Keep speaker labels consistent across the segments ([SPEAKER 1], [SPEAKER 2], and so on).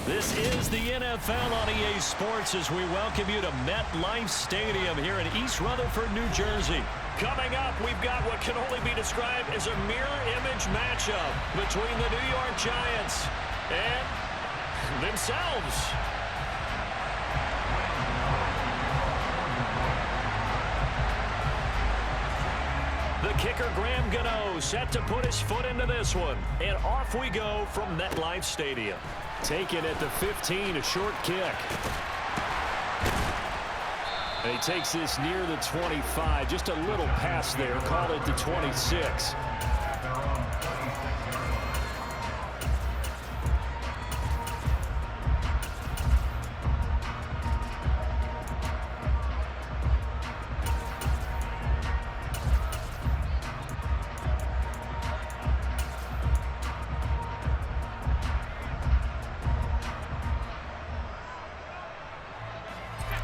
[SPEAKER 1] This is the NFL on EA Sports as we welcome you to MetLife Stadium here in East Rutherford, New Jersey. Coming up, we've got what can only be described as a mirror image matchup between the New York Giants and themselves. The kicker, Graham Gano, set to put his foot into this one. And off we go from MetLife Stadium. Taken at the 15, a short kick. And he takes this near the 25. Just a little pass there. Call it the 26.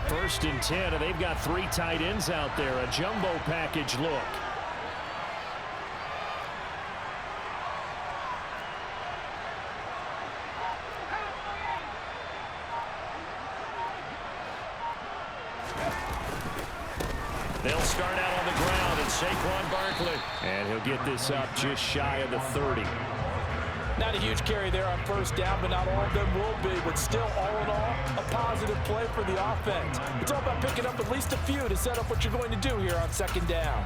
[SPEAKER 1] First and 10, and they've got 3 tight ends out there. A jumbo package look. They'll start out on the ground, and Saquon Barkley. And he'll get this up just shy of the 30.
[SPEAKER 2] Not a huge carry there on first down, but not all of them will be. But still, all in all, a positive play for the offense. It's all about picking up at least a few to set up what you're going to do here on second down.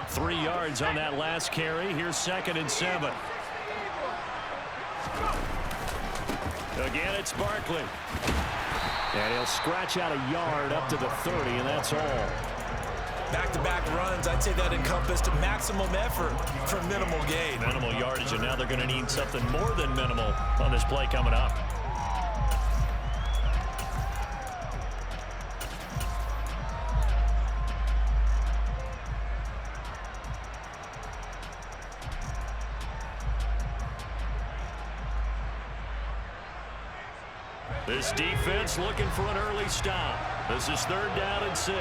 [SPEAKER 1] Three yards on that last carry. Here's 2nd and 7. Again, it's Barkley. And he'll scratch out a yard up to the 30, and that's all.
[SPEAKER 2] Back-to-back runs, I'd say that encompassed maximum effort for minimal gain.
[SPEAKER 1] Minimal yardage, and now they're going to need something more than minimal on this play coming up. This defense looking for an early stop. This is 3rd down and 6.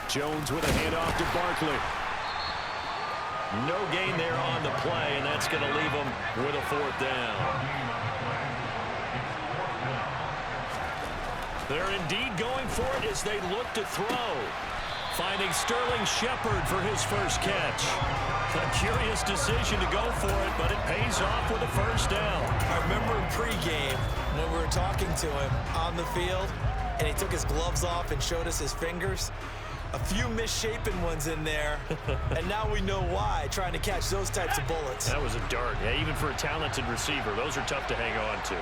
[SPEAKER 1] Jones with a handoff to Barkley. No gain there on the play, and that's going to leave him with a 4th down. They're indeed going for it as they look to throw. Finding Sterling Shepard for his first catch. A curious decision to go for it, but it pays off with a 1st down.
[SPEAKER 2] I remember in pregame when we were talking to him on the field, and he took his gloves off and showed us his fingers. A few misshapen ones in there, and now we know why, trying to catch those types of bullets.
[SPEAKER 1] That was a dart. Yeah, even for a talented receiver, those are tough to hang on to.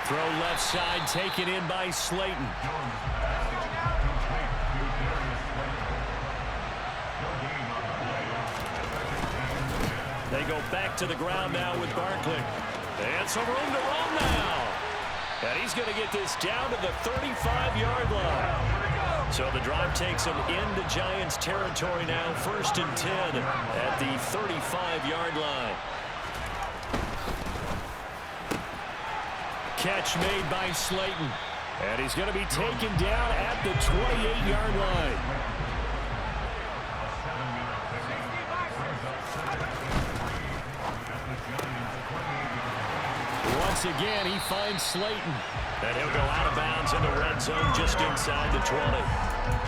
[SPEAKER 1] Throw left side, taken in by Slayton. They go back to the ground now with Barkley. And some room to run now. And he's going to get this down to the 35-yard line. So the drive takes him into Giants territory now. 1st and 10 at the 35-yard line. Catch made by Slayton. And he's going to be taken down at the 28-yard line. Once again, he finds Slayton. And he'll go out of bounds in the red zone just inside the 20.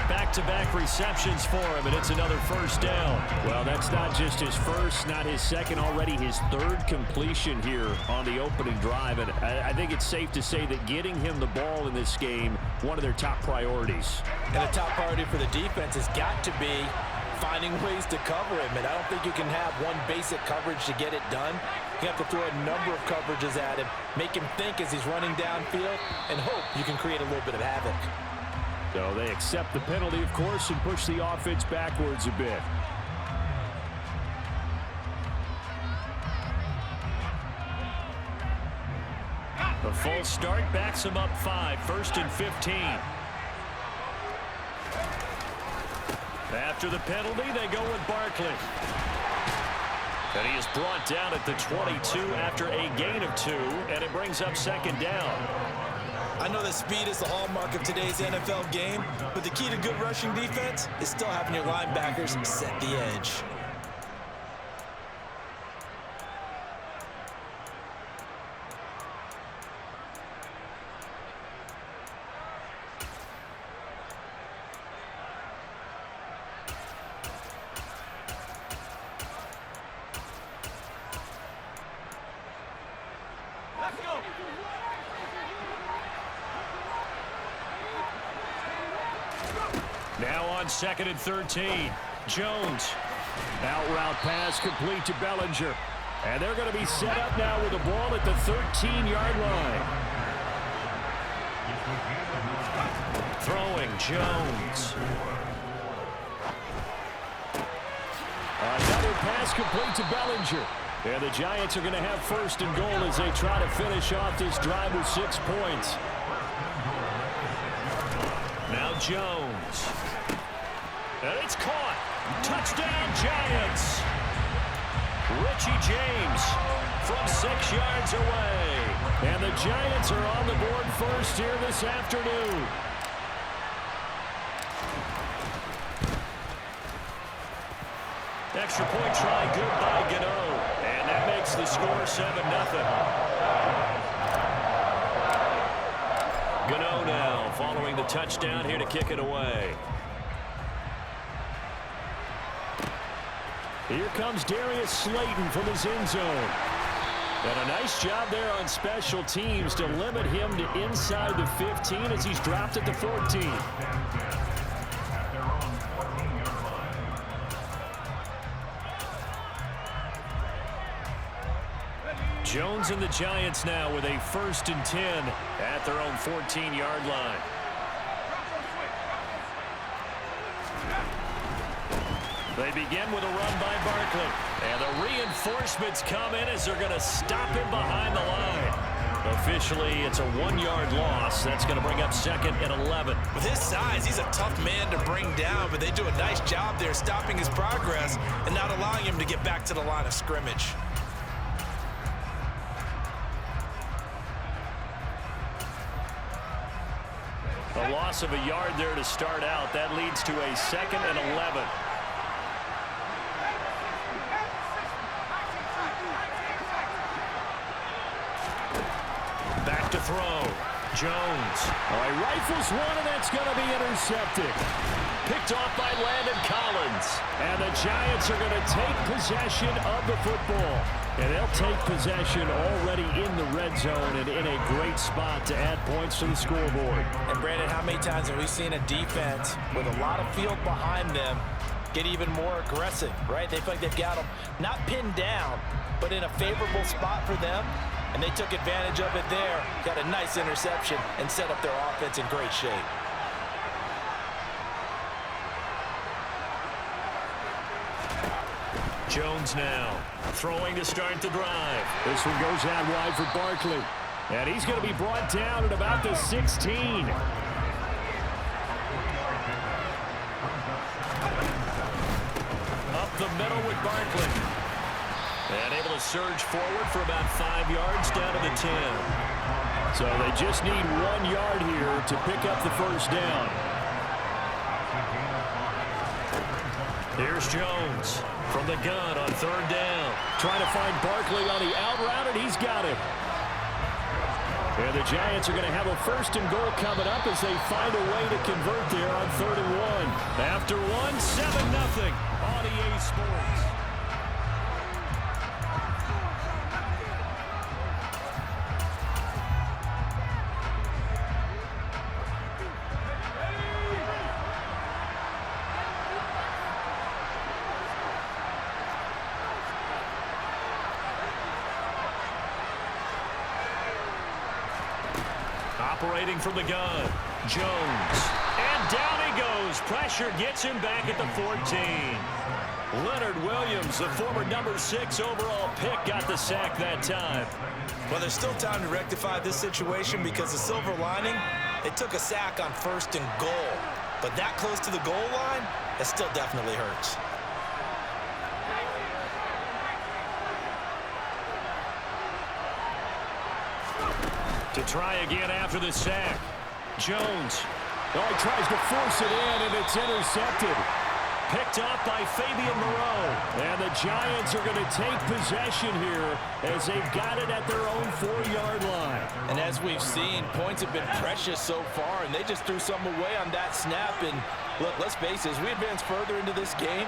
[SPEAKER 1] Back-to-back receptions for him, and it's another 1st down. Well, that's not just his first, not his second, already his 3rd completion here on the opening drive. And I think it's safe to say that getting him the ball in this game, one of their top priorities.
[SPEAKER 2] And a top priority for the defense has got to be finding ways to cover him. And I don't think you can have one basic coverage to get it done. You have to throw a number of coverages at him, make him think as he's running downfield, and hope you can create a little bit of havoc.
[SPEAKER 1] So they accept the penalty, of course, and push the offense backwards a bit. The full start backs him up 5, 1st and 15. After the penalty, they go with Barkley. And he is brought down at the 22 after a gain of 2, and it brings up second down.
[SPEAKER 2] I know that speed is the hallmark of today's NFL game, but the key to good rushing defense is still having your linebackers set the edge.
[SPEAKER 1] Now on 2nd and 13. Jones. Out route pass complete to Bellinger. And they're going to be set up now with the ball at the 13-yard line. Throwing Jones. Another pass complete to Bellinger. And the Giants are going to have 1st and goal as they try to finish off this drive with 6 points. Now Jones. And it's caught. Touchdown, Giants. Richie James from 6 yards away. And the Giants are on the board first here this afternoon. Extra point try good by Gano. And that makes the score 7-0. Gano now following the touchdown here to kick it away. Here comes Darius Slayton from his end zone. And a nice job there on special teams to limit him to inside the 15 as he's dropped at the 14. Jones and the Giants now with a 1st and 10 at their own 14-yard line. They begin with a run by Barkley. And the reinforcements come in as they're going to stop him behind the line. Officially, it's a 1-yard loss. That's going to bring up 2nd and 11.
[SPEAKER 2] With his size, he's a tough man to bring down, but they do a nice job there stopping his progress and not allowing him to get back to the line of scrimmage.
[SPEAKER 1] A loss of a yard there to start out. That leads to a 2nd and 11. Back to throw. Jones. Oh, he rifles one, and that's going to be intercepted. Picked off by Landon Collins. And the Giants are going to take possession of the football. And they'll take possession already in the red zone and in a great spot to add points to the scoreboard.
[SPEAKER 2] And Brandon, how many times have we seen a defense with a lot of field behind them get even more aggressive, right? They feel like they've got them not pinned down, but in a favorable spot for them. And they took advantage of it there. Got a nice interception and set up their offense in great shape.
[SPEAKER 1] Jones now throwing to start the drive. This one goes out wide for Barkley. And he's going to be brought down at about the 16. Up the middle with Barkley. And able to surge forward for about 5 yards down to the 10. So they just need 1 yard here to pick up the 1st down. Here's Jones from the gun on 3rd down. Trying to find Barkley on the out route, and he's got him. And the Giants are going to have a 1st and goal coming up as they find a way to convert there on 3rd and 1. After 7-0 on EA Sports. Operating from the gun, Jones. And down he goes. Pressure gets him back at the 14. Leonard Williams, the former number 6 overall pick, got the sack that time.
[SPEAKER 2] Well, there's still time to rectify this situation because the silver lining, they took a sack on 1st and goal. But that close to the goal line, it still definitely hurts.
[SPEAKER 1] To try again after the sack. Jones.
[SPEAKER 3] Oh, he tries to force it in, and it's intercepted.
[SPEAKER 1] Picked up by Fabian Moreau. And the Giants are going to take possession here as they've got it at their own 4-yard line.
[SPEAKER 2] And as we've seen, points have been precious so far, and they just threw some away on that snap. And look, let's face it, as we advance further into this game,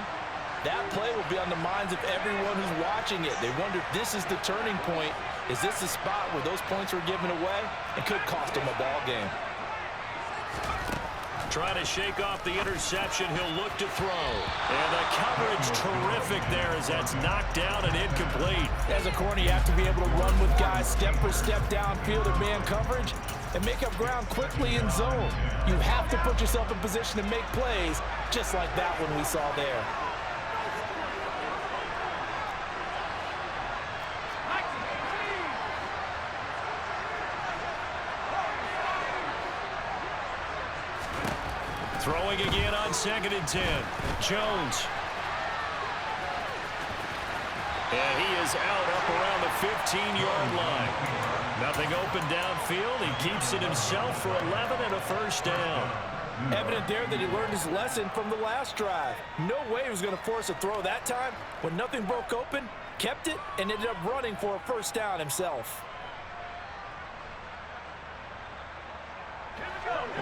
[SPEAKER 2] that play will be on the minds of everyone who's watching it. They wonder if this is the turning point. Is this the spot where those points were given away? It could cost them a ball game.
[SPEAKER 1] Trying to shake off the interception. He'll look to throw. And the coverage terrific there as that's knocked down and incomplete.
[SPEAKER 2] As a corner, you have to be able to run with guys step for step downfield in man coverage and make up ground quickly in zone. You have to put yourself in position to make plays, just like that one we saw there.
[SPEAKER 1] Throwing again on 2nd and 10. Jones. And he is out up around the 15-yard line. Nothing open downfield. He keeps it himself for 11 and a first down.
[SPEAKER 2] Evident there that he learned his lesson from the last drive. No way he was going to force a throw that time. When nothing broke open, kept it, and ended up running for a first down himself.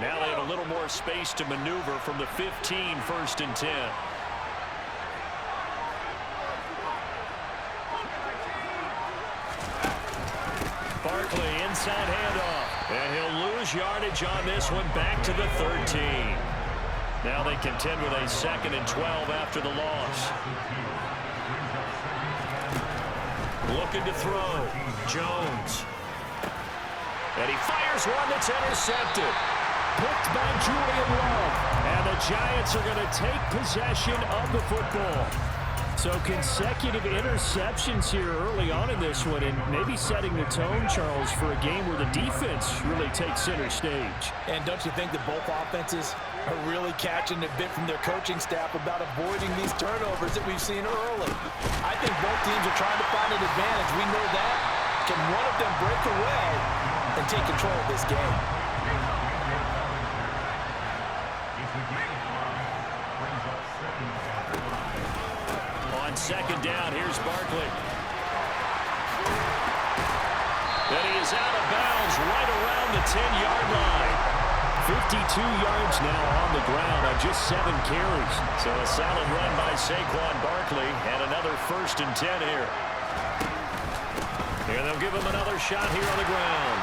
[SPEAKER 1] Now they have a little more space to maneuver from the 15, 1st and 10. Barkley inside handoff. And he'll lose yardage on this one back to the 13. Now they contend with a 2nd and 12 after the loss. Looking to throw. Jones. And he fires one that's intercepted. Picked by Julian Love. And the Giants are going to take possession of the football. So consecutive interceptions here early on in this one, and maybe setting the tone, Charles, for a game where the defense really takes center stage.
[SPEAKER 2] And don't you think that both offenses are really catching a bit from their coaching staff about avoiding these turnovers that we've seen early? I think both teams are trying to find an advantage. We know that. Can one of them break away and take control of this game?
[SPEAKER 1] On 2nd down, here's Barkley. And he is out of bounds right around the 10-yard line. 52 yards now on the ground on just 7 carries. So a solid run by Saquon Barkley and another 1st and 10 here. And they'll give him another shot here on the ground.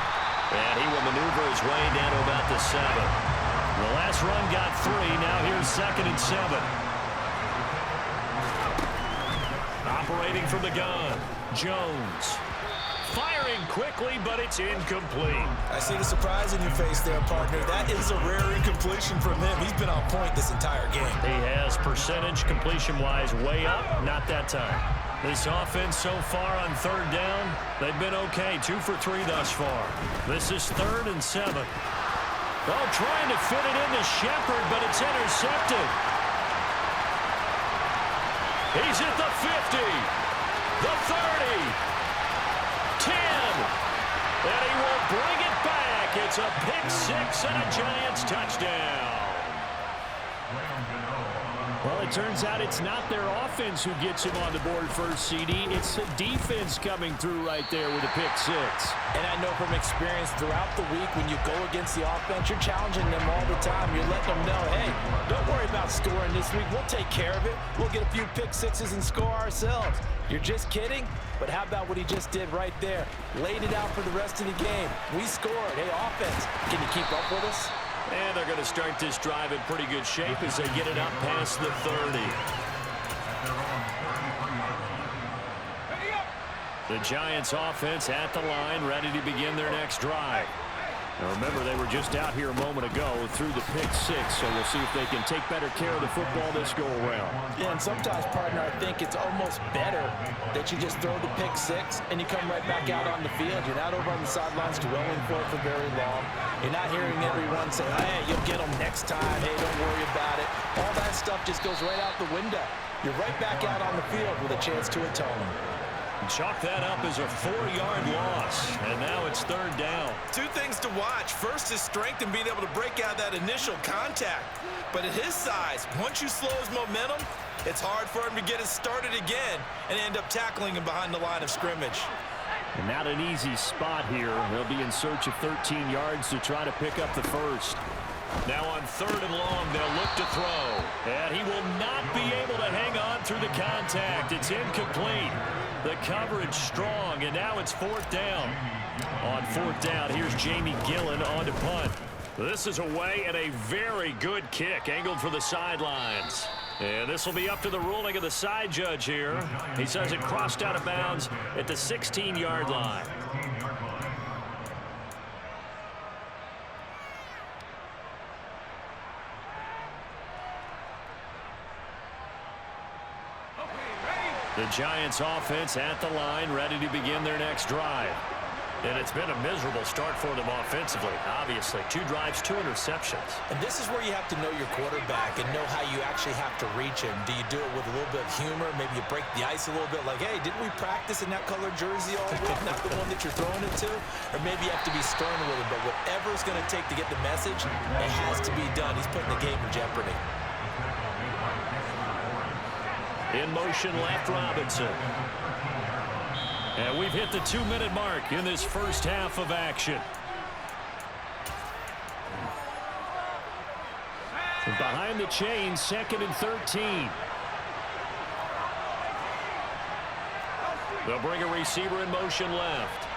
[SPEAKER 1] And he will maneuver his way down to about the 7. The last run got 3. Now here's 2nd and 7. Operating from the gun. Jones. Firing quickly, but it's incomplete.
[SPEAKER 2] I see the surprise in your face there, partner. That is a rare incompletion from him. He's been on point this entire game.
[SPEAKER 1] He has percentage completion-wise way up. Not that time. This offense so far on 3rd down, they've been okay. 2 for 3 thus far. This is 3rd and 7. Oh, trying to fit it into Shepard, but it's intercepted. He's at the 50, the 30, 10, and he will bring it back. It's a pick 6 and a Giants touchdown. Well, it turns out it's not their offense who gets him on the board first, CD. It's the defense coming through right there with a pick 6.
[SPEAKER 2] And I know from experience throughout the week when you go against the offense, you're challenging them all the time. You're letting them know, hey, don't worry about scoring this week. We'll take care of it. We'll get a few pick 6s and score ourselves. You're just kidding? But how about what he just did right there? Laid it out for the rest of the game. We scored. Hey, offense, can you keep up with us?
[SPEAKER 1] And they're going to start this drive in pretty good shape as they get it up past the 30. The Giants offense at the line, ready to begin their next drive. Now remember, they were just out here a moment ago through the pick 6, so we'll see if they can take better care of the football this go-around.
[SPEAKER 2] Yeah, and sometimes, partner, I think it's almost better that you just throw the pick 6 and you come right back out on the field. You're not over on the sidelines dwelling for it for very long. You're not hearing everyone say, hey, you'll get them next time. Hey, don't worry about it. All that stuff just goes right out the window. You're right back out on the field with a chance to atone.
[SPEAKER 1] Chalk that up as a 4-yard loss, and now it's third down.
[SPEAKER 2] Two things to watch. First, his strength in being able to break out that initial contact. But at his size, once you slow his momentum, it's hard for him to get it started again and end up tackling him behind the line of scrimmage.
[SPEAKER 1] And not an easy spot here. They'll be in search of 13 yards to try to pick up the first. Now on 3rd and long, they'll look to throw. And he will not be able to hang on through the contact. It's incomplete. The coverage strong, and now it's 4th down. On 4th down, here's Jamie Gillen on to punt. This is away and a very good kick, angled for the sidelines. And this will be up to the ruling of the side judge here. He says it crossed out of bounds at the 16-yard line. The Giants offense at the line, ready to begin their next drive. And it's been a miserable start for them offensively, obviously. 2 drives, 2 interceptions.
[SPEAKER 2] And this is where you have to know your quarterback and know how you actually have to reach him. Do you do it with a little bit of humor? Maybe you break the ice a little bit like, hey, didn't we practice in that colored jersey all week? Not the one that you're throwing it to? Or maybe you have to be stern with him. But whatever it's going to take to get the message, it has to be done. He's putting the game in jeopardy.
[SPEAKER 1] In motion, left Robinson. And we've hit the 2-minute mark in this first half of action. Behind the chain, 2nd and 13. They'll bring a receiver in motion left.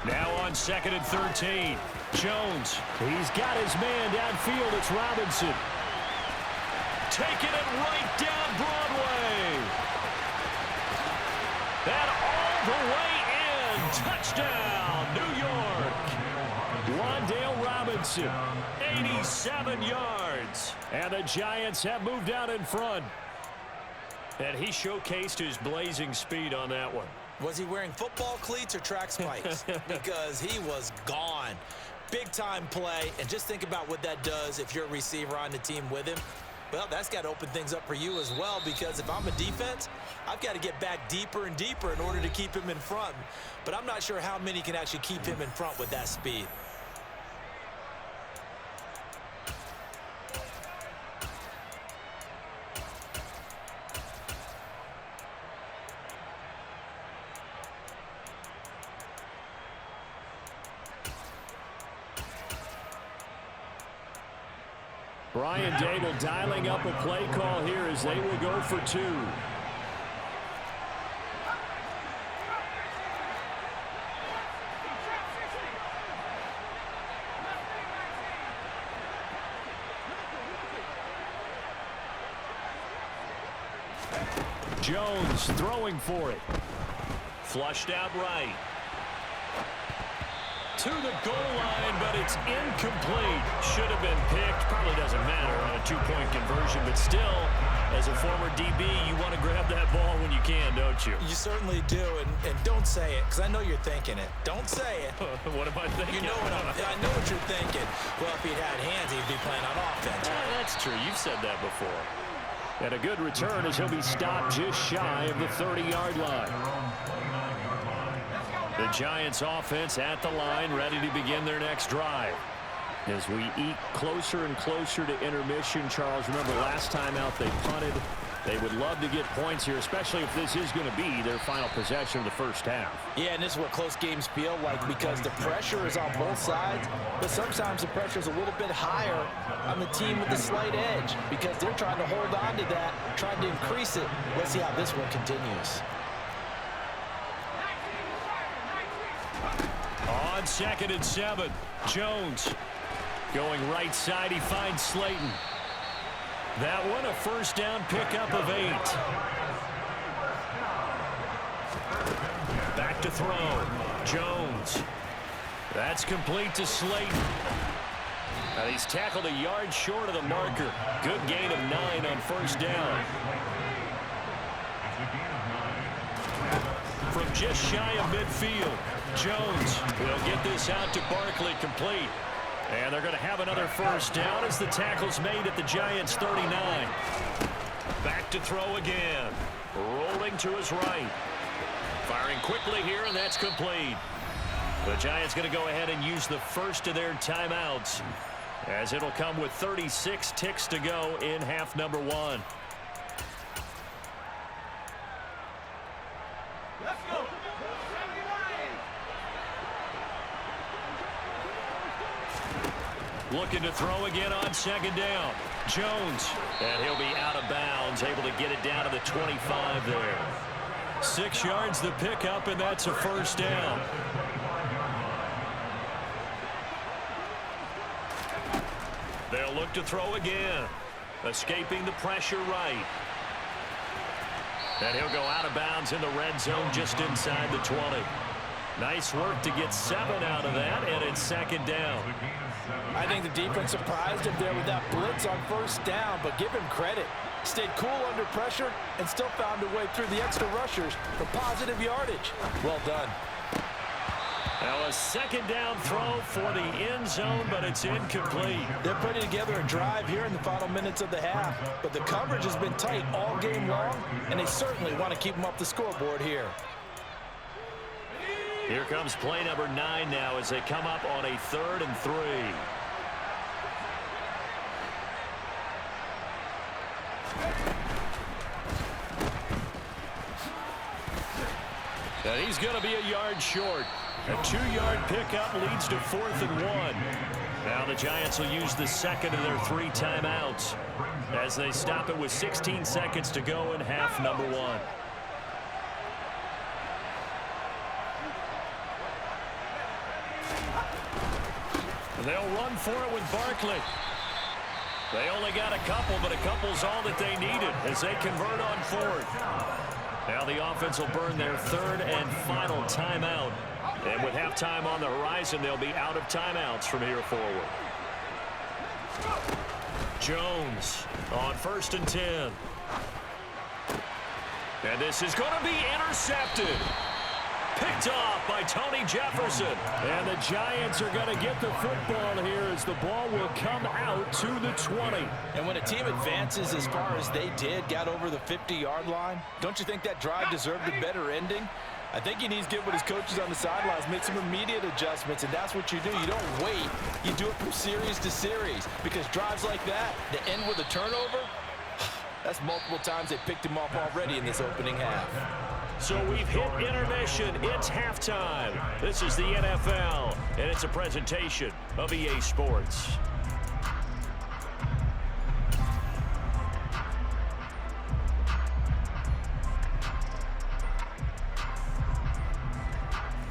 [SPEAKER 1] Now on 2nd and 13. Jones. He's got his man downfield. It's Robinson. Taking it right down Broadway. And all the way in. Touchdown, New York. Wan'Dale Robinson, 87 yards. And the Giants have moved out in front. And he showcased his blazing speed on that one.
[SPEAKER 2] Was he wearing football cleats or track spikes? Because he was gone. Big-time play. And just think about what that does if you're a receiver on the team with him. Well, that's got to open things up for you as well, because if I'm a defense, I've got to get back deeper and deeper in order to keep him in front. But I'm not sure how many can actually keep him in front with that speed.
[SPEAKER 1] Brian Dable dialing up a play call here as they will go for 2. Jones throwing for it. Flushed out right. To the goal line, but it's incomplete. Should have been picked. Probably doesn't matter on a 2-point conversion, but still, as a former DB, you want to grab that ball when you can, don't you?
[SPEAKER 2] You certainly do, and don't say it, because I know you're thinking it. Don't say it.
[SPEAKER 1] What am I thinking?
[SPEAKER 2] You know I know what you're thinking. Well, if he'd had hands, he'd be playing on offense.
[SPEAKER 1] That's true. You've said that before. And a good return as he'll be stopped just shy of the 30-yard line. The Giants offense at the line, ready to begin their next drive. As we eke closer and closer to intermission, Charles, remember last time out they punted. They would love to get points here, especially if this is going to be their final possession of the first half.
[SPEAKER 2] Yeah, and this is what close games feel like, because the pressure is on both sides, but sometimes the pressure is a little bit higher on the team with the slight edge, because they're trying to hold on to that, trying to increase it. Let's see how this one continues.
[SPEAKER 1] On 2nd and 7, Jones going right side. He finds Slayton. That one a first down pickup of 8. Back to throw. Jones. That's complete to Slayton. And he's tackled a yard short of the marker. Good gain of 9 on first down. From just shy of midfield, Jones will get this out to Barkley, complete. And they're going to have another first down as the tackle's made at the Giants' 39. Back to throw again. Rolling to his right. Firing quickly here, and that's complete. The Giants going to go ahead and use the first of their timeouts, as it'll come with 36 ticks to go in half number 1.
[SPEAKER 3] Let's go.
[SPEAKER 1] Looking to throw again on second down. Jones, and he'll be out of bounds, able to get it down to the 25 there. 6 yards the pickup, and that's a first down. They'll look to throw again. Escaping the pressure right. And he'll go out of bounds in the red zone just inside the 20. Nice work to get 7 out of that, and it's second down.
[SPEAKER 2] I think the defense surprised him there with that blitz on first down, but give him credit. Stayed cool under pressure and still found a way through the extra rushers for positive yardage. Well done.
[SPEAKER 1] Now a second down throw for the end zone, but it's incomplete.
[SPEAKER 2] They're putting together a drive here in the final minutes of the half, but the coverage has been tight all game long, and they certainly want to keep them off the scoreboard here.
[SPEAKER 1] Here comes play number 9 now as they come up on a 3rd and 3. And he's going to be a yard short. A 2-yard pickup leads to 4th and 1. Now the Giants will use the second of their 3 timeouts as they stop it with 16 seconds to go in half number 1. They'll run for it with Barkley. They only got a couple, but a couple's all that they needed as they convert on 4th. Now the offense will burn their 3rd and final timeout. And with halftime on the horizon, they'll be out of timeouts from here forward. Jones on 1st and 10. And this is going to be intercepted. Picked off by Tony Jefferson. And the Giants are going to get the football here as the ball will come out to the 20.
[SPEAKER 2] And when a team advances as far as they did, got over the 50-yard line, don't you think that drive deserved a better ending? I think he needs to get with his coaches on the sidelines, make some immediate adjustments, and that's what you do. You don't wait. You do it from series to series, because drives like that, that end with a turnover, that's multiple times they picked him off already in this opening half.
[SPEAKER 1] So we've hit intermission. It's halftime. This is the NFL, and it's a presentation of EA Sports.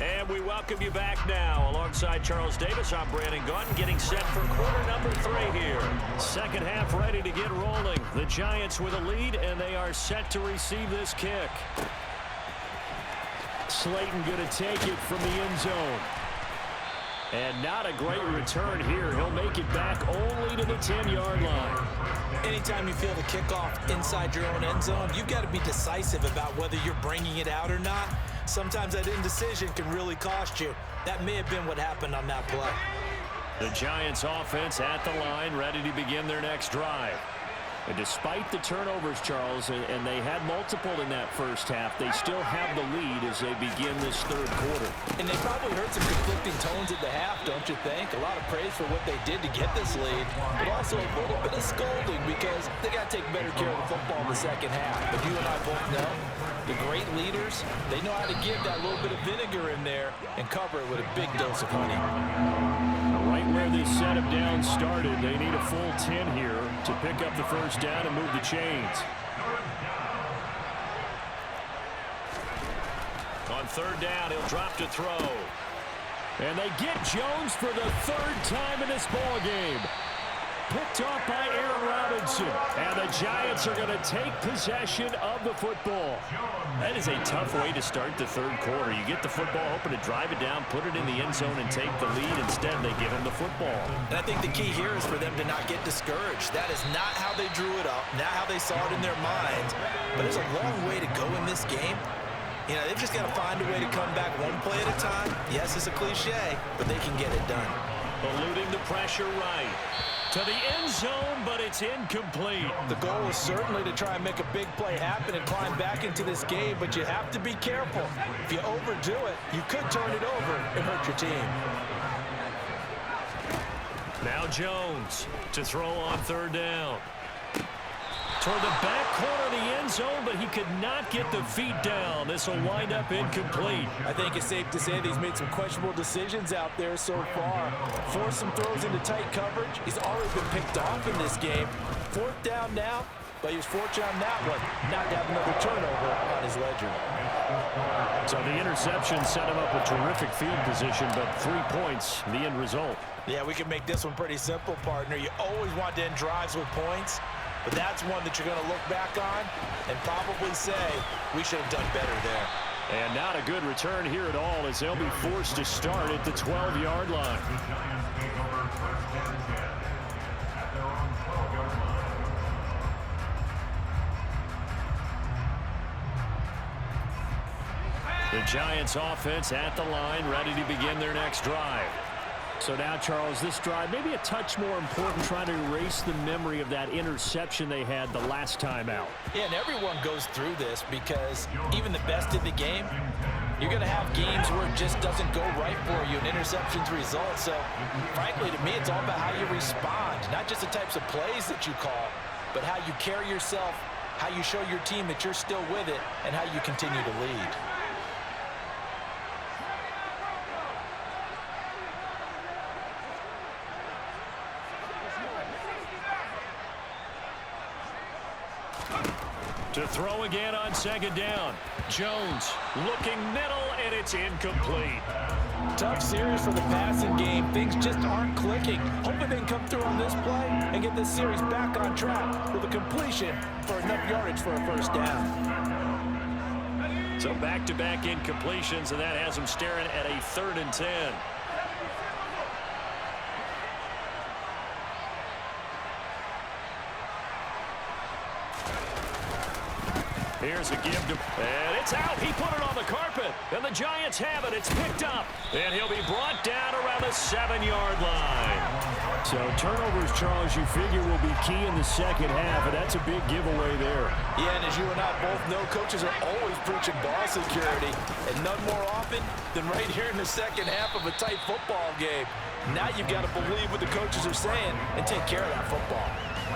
[SPEAKER 1] And we welcome you back now. Alongside Charles Davis, I'm Brandon Gaudin, getting set for quarter number 3 here. Second half ready to get rolling. The Giants with a lead, and they are set to receive this kick. Slayton going to take it from the end zone. And not a great return here. He'll make it back only to the 10-yard line.
[SPEAKER 2] Anytime you feel the kickoff inside your own end zone, you've got to be decisive about whether you're bringing it out or not. Sometimes that indecision can really cost you. That may have been what happened on that play.
[SPEAKER 1] The Giants offense at the line, ready to begin their next drive. And despite the turnovers, Charles, and they had multiple in that first half, they still have the lead as they begin this 3rd quarter.
[SPEAKER 2] And they probably heard some conflicting tones at the half, don't you think? A lot of praise for what they did to get this lead, but also a little bit of scolding because they got to take better care of the football in the second half. But you and I both know the great leaders, they know how to give that little bit of vinegar in there and cover it with a big dose of honey.
[SPEAKER 1] Right where this set of downs started, they need a full 10 here to pick up the first down and move the chains. On 3rd down, he'll drop to throw. And they get Jones for the 3rd time in this ball game. Picked off by Aaron Robinson. And the Giants are going to take possession of the football. That is a tough way to start the 3rd quarter. You get the football, hoping to drive it down, put it in the end zone, and take the lead. Instead, they give him the football.
[SPEAKER 2] And I think the key here is for them to not get discouraged. That is not how they drew it up, not how they saw it in their minds. But there's a long way to go in this game. You know, they've just got to find a way to come back one play at a time. Yes, it's a cliche, but they can get it done.
[SPEAKER 1] Eluding the pressure right. To the end zone, but it's incomplete.
[SPEAKER 2] The goal is certainly to try and make a big play happen and climb back into this game, but you have to be careful. If you overdo it, you could turn it over and hurt your team.
[SPEAKER 1] Now Jones to throw on third down. Toward the back corner of the end zone, but he could not get the feet down. This will wind up incomplete.
[SPEAKER 2] I think it's safe to say that he's made some questionable decisions out there so far. Forced some throws into tight coverage. He's already been picked off in this game. Fourth down now, but he was fortunate on that one, not to have another turnover on his ledger.
[SPEAKER 1] So the interception set him up with terrific field position, but 3 points, the end result.
[SPEAKER 2] Yeah, we can make this one pretty simple, partner. You always want to end drives with points. But that's one that you're going to look back on and probably say, we should have done better there.
[SPEAKER 1] And not a good return here at all, as they'll be forced to start at the 12-yard line. The Giants offense at the line, ready to begin their next drive. So now, Charles, this drive maybe a touch more important, trying to erase the memory of that interception they had the last time out.
[SPEAKER 2] Yeah, and everyone goes through this because even the best in the game, you're going to have games where it just doesn't go right for you and interceptions result. So, frankly, to me, it's all about how you respond, not just the types of plays that you call, but how you carry yourself, how you show your team that you're still with it, and how you continue to lead.
[SPEAKER 1] To throw again on second down. Jones looking middle, and it's incomplete.
[SPEAKER 2] Tough series for the passing game. Things just aren't clicking. Hoping they can come through on this play and get this series back on track with a completion for enough yardage for a first down.
[SPEAKER 1] So back-to-back incompletions, and that has them staring at a 3rd and 10. Here's a give to, and it's out. He put it on the carpet, and the Giants have it. It's picked up, and he'll be brought down around the 7-yard line. So turnovers, Charles, you figure will be key in the second half, and that's a big giveaway there.
[SPEAKER 2] Yeah, and as you and I both know, coaches are always preaching ball security, and none more often than right here in the second half of a tight football game. Now you've got to believe what the coaches are saying and take care of that football.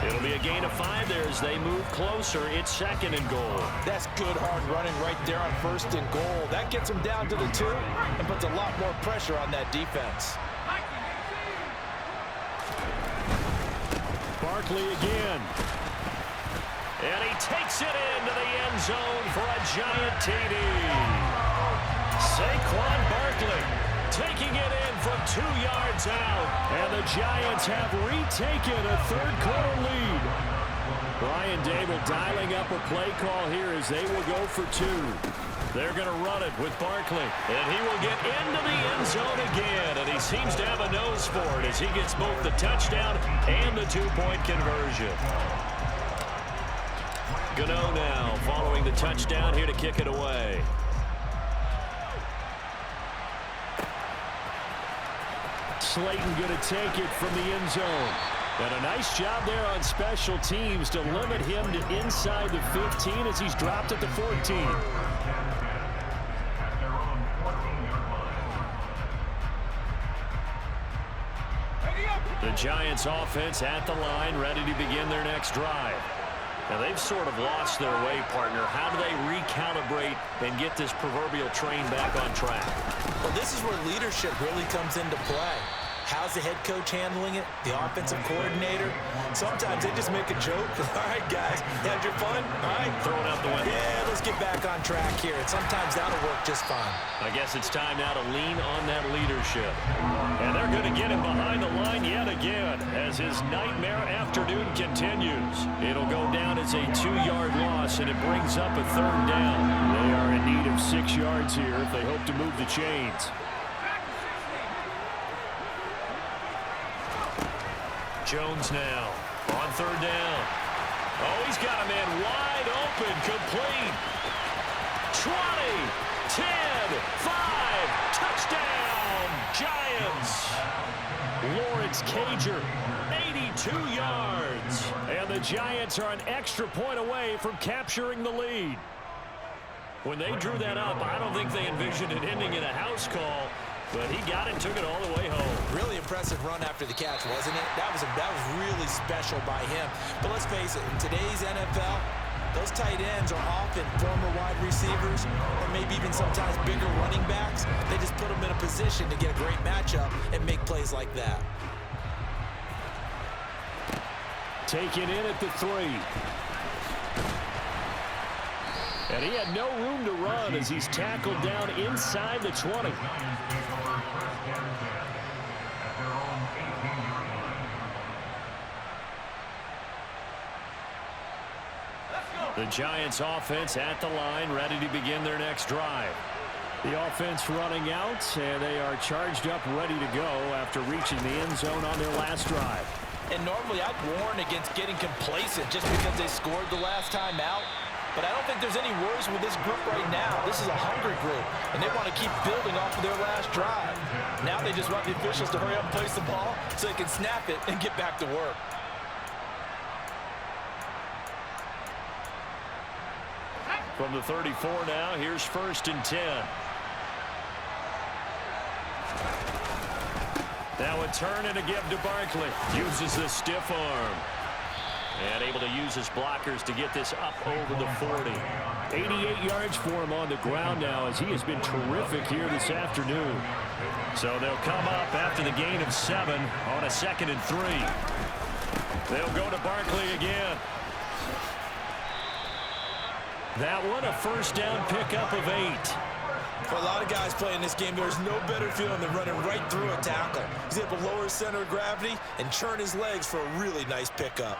[SPEAKER 1] It'll be a gain of 5 there as they move closer. It's 2nd and goal.
[SPEAKER 2] That's good hard running right there on 1st and goal. That gets them down to the 2 and puts a lot more pressure on that defense.
[SPEAKER 1] Barkley again. And he takes it into the end zone for a Giant TD. Saquon Barkley taking it in from 2 yards out. And the Giants have retaken a 3rd quarter lead. Brian Dable dialing up a play call here as they will go for 2. They're going to run it with Barkley. And he will get into the end zone again. And he seems to have a nose for it as he gets both the touchdown and the 2-point conversion. Gano now following the touchdown here to kick it away. Slayton going to take it from the end zone. And a nice job there on special teams to limit him to inside the 15 as he's dropped at the 14. The Giants offense at the line, ready to begin their next drive. Now they've sort of lost their way, partner. How do they recalibrate and get this proverbial train back on track?
[SPEAKER 2] Well, this is where leadership really comes into play. How's the head coach handling it? The offensive coordinator? Sometimes they just make a joke. All right, guys, had your fun? All right.
[SPEAKER 1] Throw it out the window.
[SPEAKER 2] Yeah, let's get back on track here. And sometimes that'll work just fine.
[SPEAKER 1] I guess it's time now to lean on that leadership. And they're going to get him behind the line yet again as his nightmare afternoon continues. It'll go down as a 2-yard loss, and it brings up a 3rd down. They are in need of 6 yards here if they hope to move the chains. Jones now on 3rd down. Oh, he's got a man wide open, complete. 20, 10, 5, touchdown, Giants. Lawrence Cager, 82 yards. And the Giants are an extra point away from capturing the lead. When they drew that up, I don't think they envisioned it ending in a house call, but he got it, took it all the way home.
[SPEAKER 2] Really impressive run after the catch, wasn't it? That was really special by him. But let's face it, in today's NFL, those tight ends are often former wide receivers or maybe even sometimes bigger running backs. They just put them in a position to get a great matchup and make plays like that.
[SPEAKER 1] Taken in at the 3. And he had no room to run as he's tackled down inside the 20. The Giants offense at the line, ready to begin their next drive. The offense running out, and they are charged up, ready to go after reaching the end zone on their last drive.
[SPEAKER 2] And normally I'd warn against getting complacent just because they scored the last time out. But I don't think there's any worries with this group right now. This is a hungry group, and they want to keep building off of their last drive. Now they just want the officials to hurry up and place the ball so they can snap it and get back to work.
[SPEAKER 1] From the 34 now, here's 1st and 10. Now a turn and a give to Barkley. Uses the stiff arm. And able to use his blockers to get this up over the 40. 88 yards for him on the ground now as he has been terrific here this afternoon. So they'll come up after the gain of 7 on a 2nd and 3. They'll go to Barkley again. That one, a first down pickup of 8.
[SPEAKER 2] For a lot of guys playing this game, there's no better feeling than running right through a tackle. He's able to lower his center of gravity and churn his legs for a really nice pickup.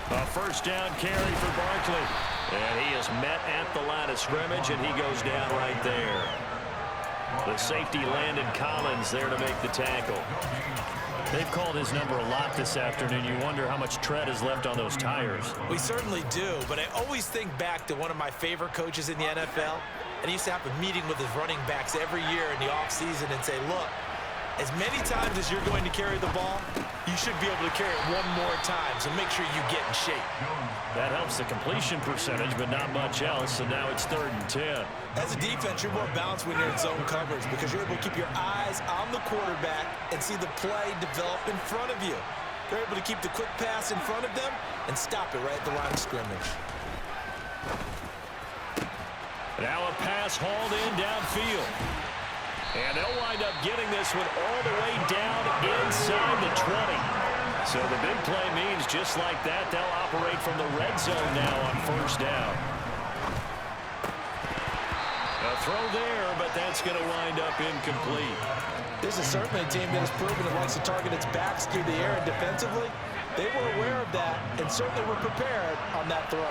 [SPEAKER 1] A first down carry for Barkley. And he is met at the line of scrimmage, and he goes down right there. The safety Landon Collins there to make the tackle. They've called his number a lot this afternoon. You wonder how much tread is left on those tires.
[SPEAKER 2] We certainly do, but I always think back to one of my favorite coaches in the NFL, and he used to have a meeting with his running backs every year in the offseason and say, look, as many times as you're going to carry the ball, you should be able to carry it one more time, so make sure you get in shape.
[SPEAKER 1] That helps the completion percentage, but not much else, and now it's 3rd and 10.
[SPEAKER 2] As a defense, you're more balanced when you're in zone coverage because you're able to keep your eyes on the quarterback and see the play develop in front of you. You're able to keep the quick pass in front of them and stop it right at the line of scrimmage.
[SPEAKER 1] Now a pass hauled in downfield. And they'll wind up getting this one all the way down inside the 20. So the big play means just like that, they'll operate from the red zone now on 1st down. A throw there, but that's going to wind up incomplete.
[SPEAKER 2] This is certainly a team that has proven it likes to target its backs through the air and defensively. They were aware of that and certainly were prepared on that throw.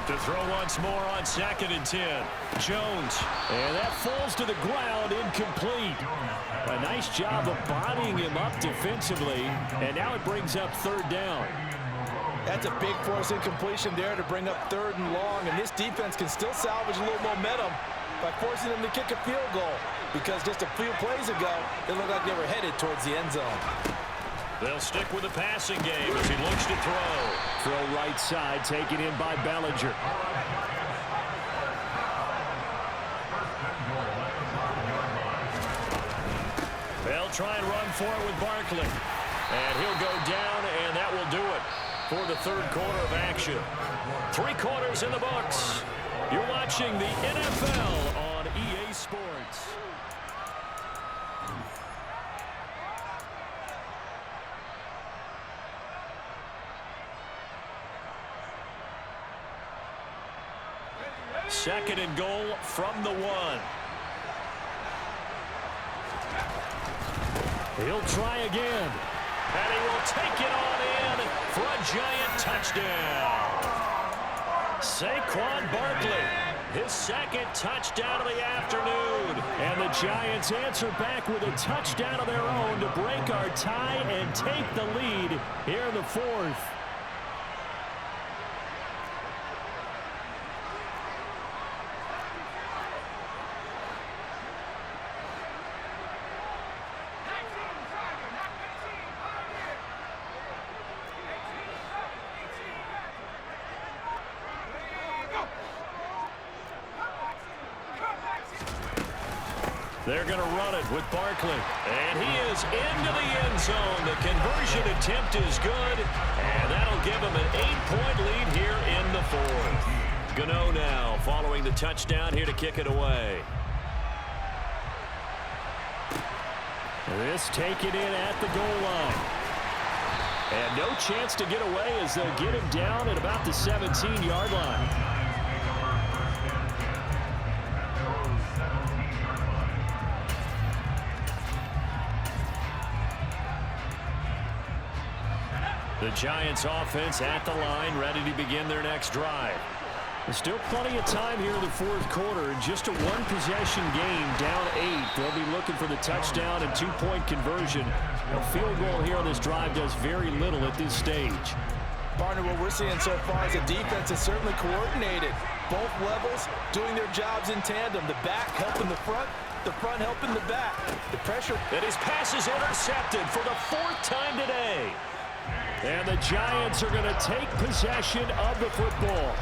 [SPEAKER 1] To throw once more on 2nd and 10. Jones. And that falls to the ground, incomplete. A nice job of bodying him up defensively. And now it brings up 3rd down.
[SPEAKER 2] That's a big force incompletion there to bring up 3rd and long. And this defense can still salvage a little momentum by forcing them to kick a field goal. Because just a few plays ago, it looked like they were headed towards the end zone.
[SPEAKER 1] They'll stick with the passing game as he looks to throw. Throw right side, taken in by Bellinger. They'll try and run for it with Barkley. And he'll go down, and that will do it for the 3rd quarter of action. 3 quarters in the books. You're watching the NFL on EA Sports. Second and goal from the 1. He'll try again. And he will take it on in for a Giant touchdown. Saquon Barkley, his second touchdown of the afternoon. And the Giants answer back with a touchdown of their own to break our tie and take the lead here in the fourth. They're going to run it with Barkley. And he is into the end zone. The conversion attempt is good. And that'll give him an 8-point lead here in the fourth. Gano now following the touchdown here to kick it away. This taken in at the goal line. And no chance to get away as they'll get him down at about the 17-yard line. The Giants offense at the line, ready to begin their next drive. There's still plenty of time here in the fourth quarter. Just a one-possession game, down 8. They'll be looking for the touchdown and two-point conversion. A field goal here on this drive does very little at this stage.
[SPEAKER 2] Partner, what we're seeing so far is the defense is certainly coordinated. Both levels doing their jobs in tandem. The back helping the front helping the back. The pressure.
[SPEAKER 1] And his pass is intercepted for the 4th time today. And the Giants are going to take possession of the football.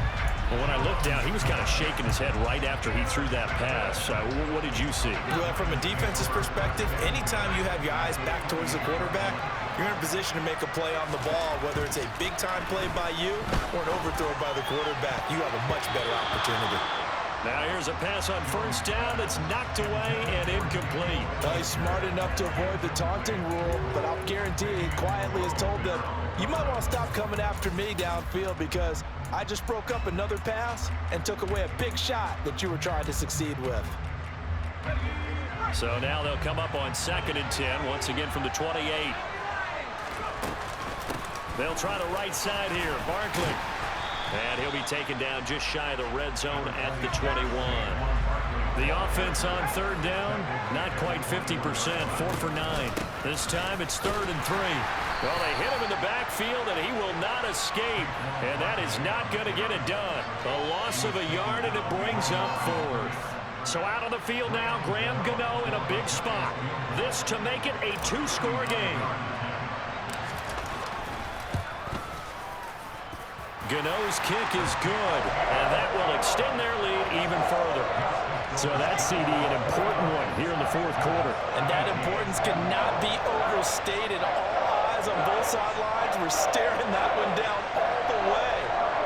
[SPEAKER 1] Well, when I looked down, he was kind of shaking his head right after he threw that pass. What did you see?
[SPEAKER 2] Well, from a defense's perspective, anytime you have your eyes back towards the quarterback, you're in a position to make a play on the ball, whether it's a big-time play by you or an overthrow by the quarterback. You have a much better opportunity.
[SPEAKER 1] Now here's a pass on first down that's knocked away and incomplete.
[SPEAKER 2] Well, he's smart enough to avoid the taunting rule, but I'll guarantee he quietly has told them, you might want to stop coming after me downfield because I just broke up another pass and took away a big shot that you were trying to succeed with.
[SPEAKER 1] So now they'll come up on 2nd and 10, once again from the 28. They'll try the right side here. Barkley. And he'll be taken down just shy of the red zone at the 21. The offense on 3rd down, not quite 50%, 4 for 9. This time it's 3rd and 3. Well, they hit him in the backfield, and he will not escape. And that is not going to get it done. A loss of a yard, and it brings up 4th. So out on the field now, Graham Gano in a big spot. This to make it a 2-score game. Gano's kick is good, and that will extend their lead even further. So that CD, an important one here in the fourth quarter.
[SPEAKER 2] And that importance cannot be overstated. All eyes on both sidelines were staring that one down all the way.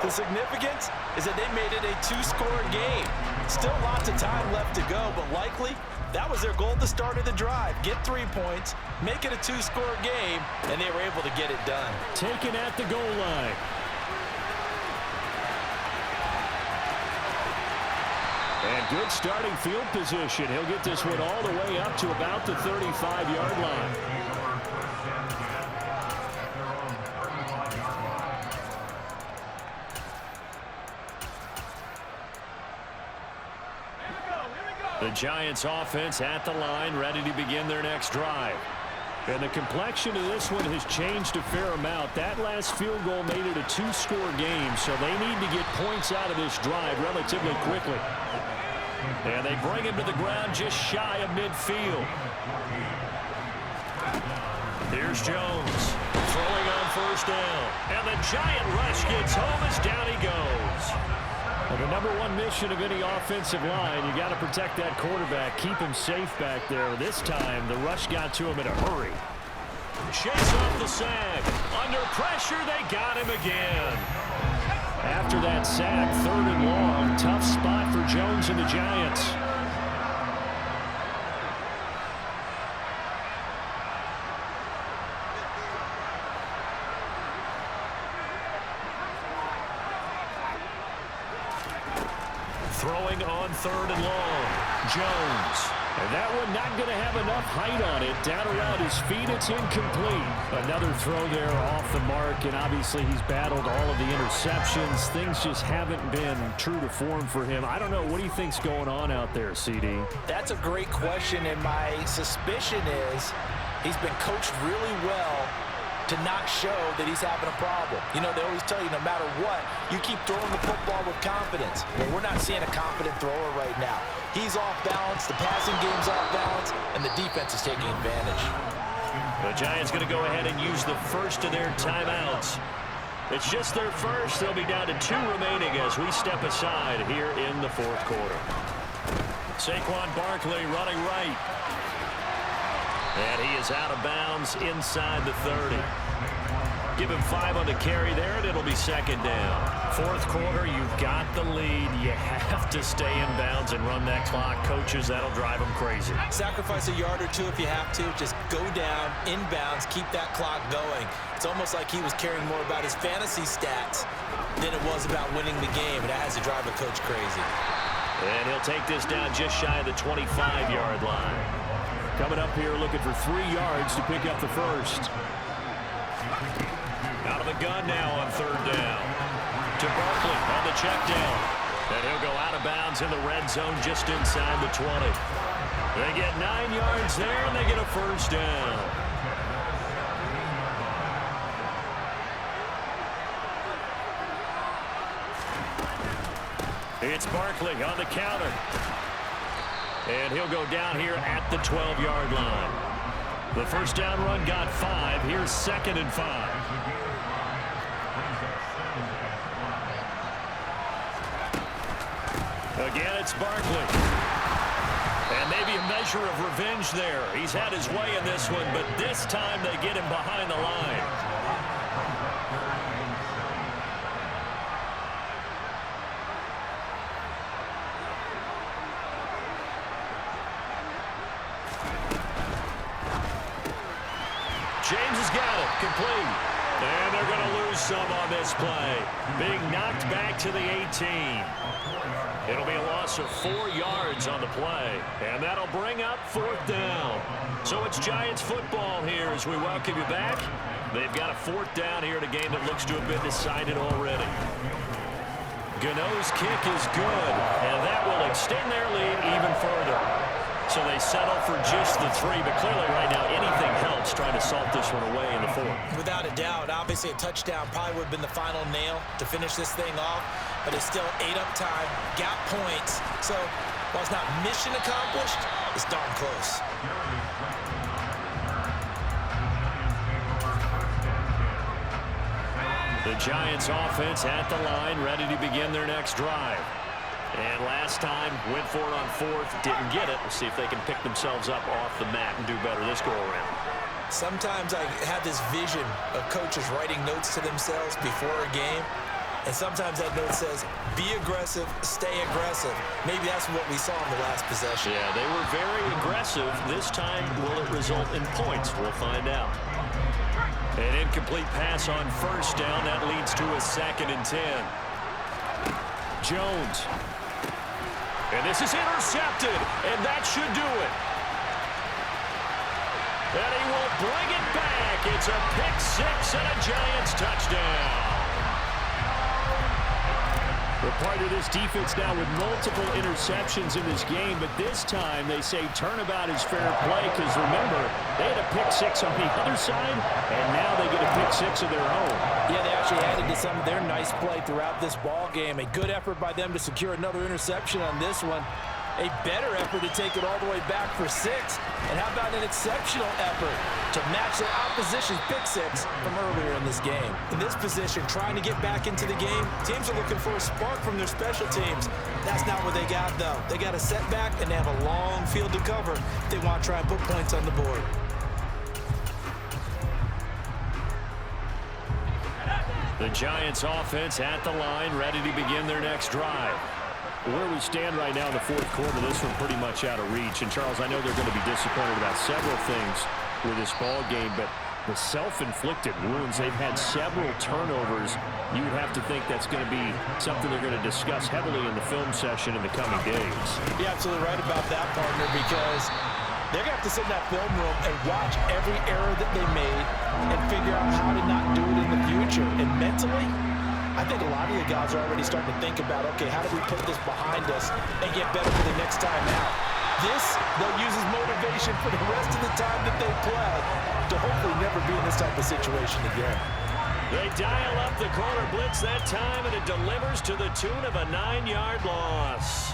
[SPEAKER 2] The significance is that they made it a 2-score game. Still lots of time left to go, but likely that was their goal at the start of the drive. Get 3 points, make it a 2-score game, and they were able to get it done.
[SPEAKER 1] Taken at the goal line. And good starting field position. He'll get this one all the way up to about the 35-yard line. The Giants offense at the line, ready to begin their next drive. And the complexion of this one has changed a fair amount. That last field goal made it a 2-score game, so they need to get points out of this drive relatively quickly. And they bring him to the ground just shy of midfield. Here's Jones throwing on first down. And the Giant rush gets home as down he goes. Well, the number one mission of any offensive line, you got to protect that quarterback, keep him safe back there. This time, the rush got to him in a hurry. Chase off the sack. Under pressure, they got him again. After that sack, 3rd and long, tough spot for Jones and the Giants. Throwing on 3rd and long, Jones. And that one not going to have enough height on it. Down around his feet, it's incomplete. Another throw there off the mark, and obviously he's battled all of the interceptions. Things just haven't been true to form for him. I don't know. What do you think's going on out there, CD?
[SPEAKER 2] That's a great question, and my suspicion is he's been coached really well to not show that he's having a problem. You know, they always tell you no matter what, you keep throwing the football with confidence. Well, we're not seeing a confident thrower right now. He's off balance, the passing game's off balance, and the defense is taking advantage.
[SPEAKER 1] The Giants going to go ahead and use the first of their timeouts. It's just their first. They'll be down to 2 remaining as we step aside here in the fourth quarter. Saquon Barkley running right. And he is out of bounds inside the 30. Give him 5 on the carry there, and it'll be second down. Fourth quarter, you've got the lead. You have to stay in bounds and run that clock. Coaches, that'll drive them crazy.
[SPEAKER 2] Sacrifice a yard or two if you have to. Just go down, in bounds, keep that clock going. It's almost like he was caring more about his fantasy stats than it was about winning the game, and that has to drive a coach crazy.
[SPEAKER 1] And he'll take this down just shy of the 25-yard line. Coming up here looking for 3 yards to pick up the first. Out of the gun now on third down. To Barkley on the check down. And he'll go out of bounds in the red zone just inside the 20. They get 9 yards there, and they get a first down. It's Barkley on the counter. And he'll go down here at the 12-yard line. The first down run got 5. Here's 2nd and 5. Again, it's Barkley. And maybe a measure of revenge there. He's had his way in this one, but this time they get him behind the line. James has got it, complete. And they're going to lose some on this play. Being knocked back to the 18. It'll be a loss of 4 yards on the play. And that'll bring up 4th down. So it's Giants football here as we welcome you back. They've got a 4th down here in a game that looks to have been decided already. Gano's kick is good, and that will extend their lead even further. So they settle for just the 3, but clearly right now anything helps trying to salt this one away in the 4th.
[SPEAKER 2] Without a doubt, obviously a touchdown probably would have been the final nail to finish this thing off, but it's still 8 up time, got points. So while it's not mission accomplished, it's darn close.
[SPEAKER 1] The Giants offense at the line, ready to begin their next drive. And last time, went for it on 4th, didn't get it. We'll see if they can pick themselves up off the mat and do better this go-around.
[SPEAKER 2] Sometimes I have this vision of coaches writing notes to themselves before a game, and sometimes that note says, be aggressive, stay aggressive. Maybe that's what we saw in the last possession.
[SPEAKER 1] Yeah, they were very aggressive. This time, will it result in points? We'll find out. An incomplete pass on first down. That leads to a 2nd and 10. Jones. And this is intercepted, and that should do it. And he will bring it back. It's a pick 6 and a Giants touchdown. We're part of this defense now with multiple interceptions in this game, but this time they say turnabout is fair play because, remember, they had a pick 6 on the other side, and now they get a pick 6 of their own.
[SPEAKER 2] Yeah, they actually added to some of their nice play throughout this ball game. A good effort by them to secure another interception on this one. A better effort to take it all the way back for 6. And how about an exceptional effort to match the opposition's pick 6 from earlier in this game. In this position, trying to get back into the game, teams are looking for a spark from their special teams. That's not what they got, though. They got a setback, and they have a long field to cover if they want to try and put points on the board.
[SPEAKER 1] The Giants offense at the line, ready to begin their next drive. Where we stand right now in the fourth quarter, this one pretty much out of reach. And, Charles, I know they're going to be disappointed about several things with this ball game, but The self-inflicted wounds, they've had several turnovers. You would have to think that's going to be something they're going to discuss heavily in the film session in the coming days.
[SPEAKER 2] You're absolutely right about that, partner, because they're going to have to sit in that film room and watch every error that they made and figure out how to not do it in the future. And mentally, I think a lot of the guys are already starting to think about, okay, how do we put this behind us and get better for the next time out? This, they'll use as motivation for the rest of the time that they play to hopefully never be in this type of situation again.
[SPEAKER 1] They dial up the corner blitz that time, and it delivers to the tune of a 9-yard loss.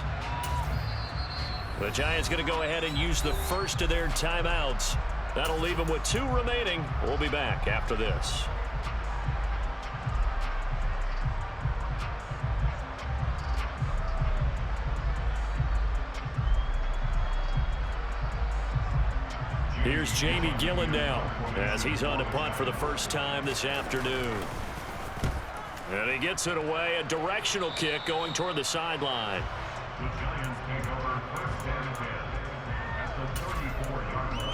[SPEAKER 1] The Giants going to go ahead and use the first of their timeouts. That'll leave them with 2 remaining. We'll be back after this. Here's Jamie Gillen now as he's on to punt for the first time this afternoon. And he gets it away, a directional kick going toward the sideline.
[SPEAKER 4] The Giants take over first and 10 at the 34-yard line.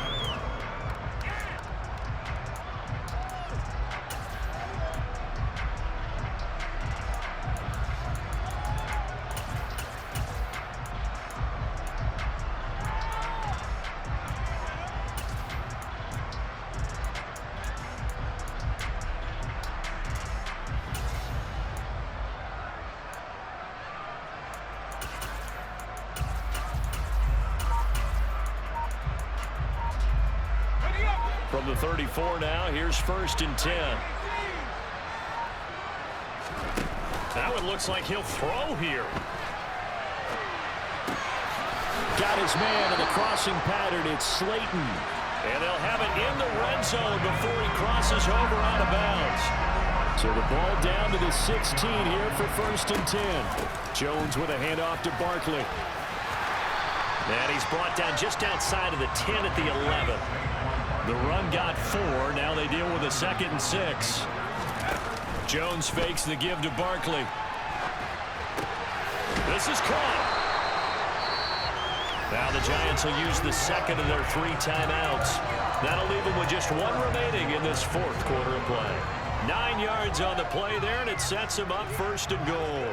[SPEAKER 1] From the 34 now, here's first and 10. That one looks like he'll throw here. Got his man in the crossing pattern. It's Slayton. And they'll have it in the red zone before he crosses over out of bounds. So the ball down to the 16 here for first and 10. Jones with a handoff to Barkley. And he's brought down just outside of the 10 at the 11. The run got 4. Now they deal with a 2nd and 6. Jones fakes the give to Barkley. This is caught. Now the Giants will use the second of their 3 timeouts. That'll leave them with just 1 remaining in this 4th quarter of play. 9 yards on the play there, and it sets them up first and goal.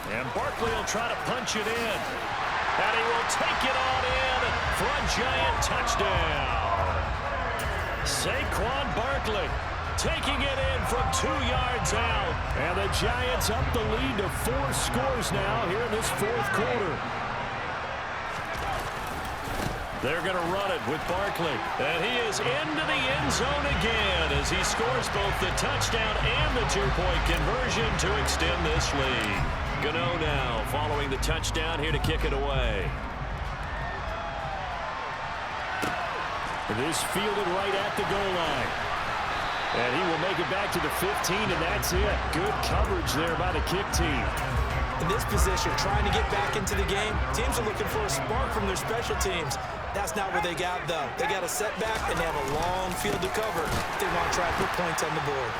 [SPEAKER 1] And Barkley will try to punch it in. And he will take it on in for a Giant touchdown. Saquon Barkley taking it in from 2 yards out. And the Giants up the lead to 4 scores now here in this 4th quarter. They're going to run it with Barkley. And he is into the end zone again as he scores both the touchdown and the 2-point conversion to extend this lead. Gano now following the touchdown here to kick it away. This fielded right at the goal line. And he will make it back to the 15, and that's it. Good coverage there by the kick team.
[SPEAKER 2] In this position, trying to get back into the game, teams are looking for a spark from their special teams. That's not what they got, though. They got a setback, and they have a long field to cover if they want to try to put points on the board.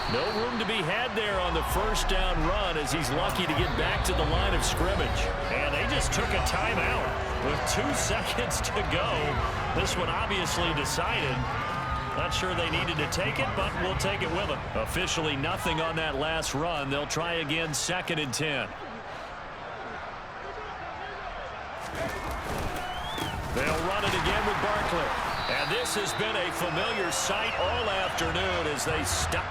[SPEAKER 1] No room to be had there on the first down run as he's lucky to get back to the line of scrimmage. And they just took a timeout with 2 seconds to go. This one obviously decided. Not sure they needed to take it, but we'll take it with them. Officially nothing on that last run. They'll try again 2nd and 10. They'll run it again with Barkley. And this has been a familiar sight all afternoon as they stop.